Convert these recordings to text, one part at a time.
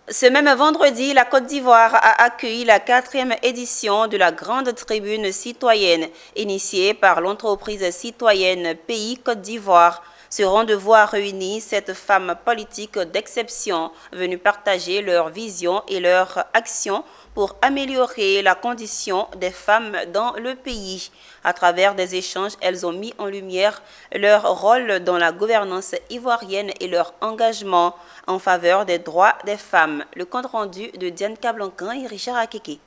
Ce même vendredi, la Côte d'Ivoire a accueilli la 4e édition de la Grande Tribune citoyenne, initiée par l'entreprise citoyenne Pays Côte d'Ivoire. Ce rendez-vous a réuni 7 femmes politiques d'exception venues partager leur vision et leur action pour améliorer la condition des femmes dans le pays. À travers des échanges, elles ont mis en lumière leur rôle dans la gouvernance ivoirienne et leur engagement en faveur des droits des femmes. Le compte rendu de Diane Cablancan et Richard Akeke.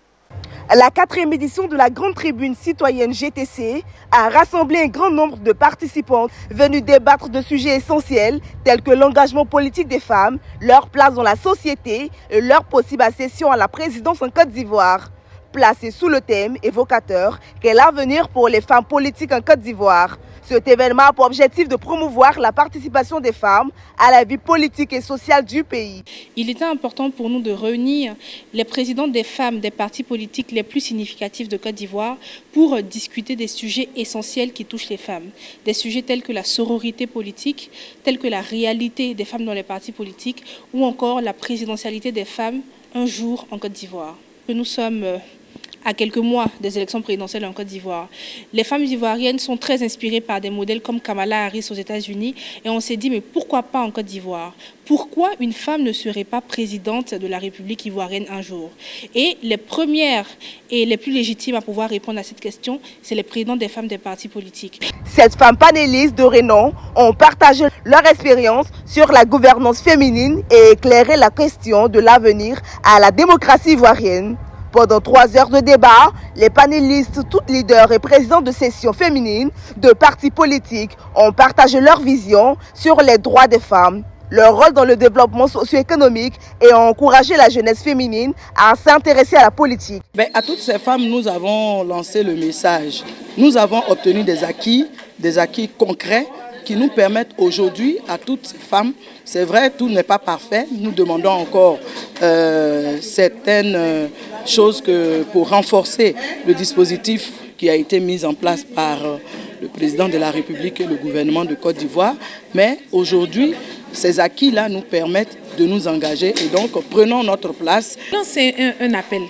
La 4e édition de la Grande Tribune citoyenne GTC a rassemblé un grand nombre de participants venus débattre de sujets essentiels tels que l'engagement politique des femmes, leur place dans la société et leur possible accession à la présidence en Côte d'Ivoire. Placé sous le thème évocateur qu'est l'avenir pour les femmes politiques en Côte d'Ivoire. Cet événement a pour objectif de promouvoir la participation des femmes à la vie politique et sociale du pays. Il était important pour nous de réunir les présidentes des femmes des partis politiques les plus significatifs de Côte d'Ivoire pour discuter des sujets essentiels qui touchent les femmes. Des sujets tels que la sororité politique, tels que la réalité des femmes dans les partis politiques ou encore la présidentialité des femmes un jour en Côte d'Ivoire. Nous sommes à quelques mois des élections présidentielles en Côte d'Ivoire. Les femmes ivoiriennes sont très inspirées par des modèles comme Kamala Harris aux États-Unis et on s'est dit mais pourquoi pas en Côte d'Ivoire? Pourquoi une femme ne serait pas présidente de la République ivoirienne un jour? Et les premières et les plus légitimes à pouvoir répondre à cette question, c'est les présidentes des femmes des partis politiques. Cette femmes panélistes de renom ont partagé leur expérience sur la gouvernance féminine et éclairé la question de l'avenir à la démocratie ivoirienne. Pendant 3 heures de débat, les panélistes, toutes leaders et présidents de sessions féminines de partis politiques ont partagé leur vision sur les droits des femmes, leur rôle dans le développement socio-économique et ont encouragé la jeunesse féminine à s'intéresser à la politique. À toutes ces femmes, nous avons lancé le message. Nous avons obtenu des acquis concrets qui nous permettent aujourd'hui à toutes ces femmes, c'est vrai, tout n'est pas parfait, nous demandons encore certaines choses pour renforcer le dispositif qui a été mis en place par le président de la République et le gouvernement de Côte d'Ivoire, mais aujourd'hui, ces acquis-là nous permettent de nous engager et donc prenons notre place. C'est un appel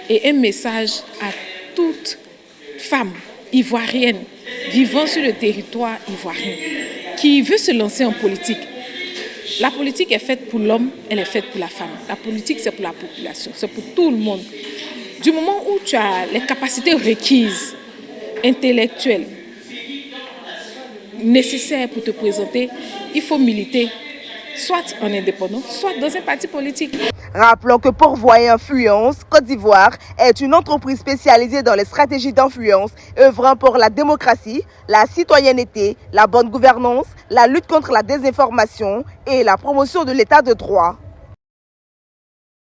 et un message à toute femme ivoirienne vivant sur le territoire ivoirien qui veut se lancer en politique. La politique est faite pour l'homme, elle est faite pour la femme. La politique, c'est pour la population, c'est pour tout le monde. Du moment où tu as les capacités requises, intellectuelles, nécessaires pour te présenter, il faut militer, soit en indépendant, soit dans un parti politique. Rappelons que Pourvoyer Influence Côte d'Ivoire est une entreprise spécialisée dans les stratégies d'influence œuvrant pour la démocratie, la citoyenneté, la bonne gouvernance, la lutte contre la désinformation et la promotion de l'état de droit.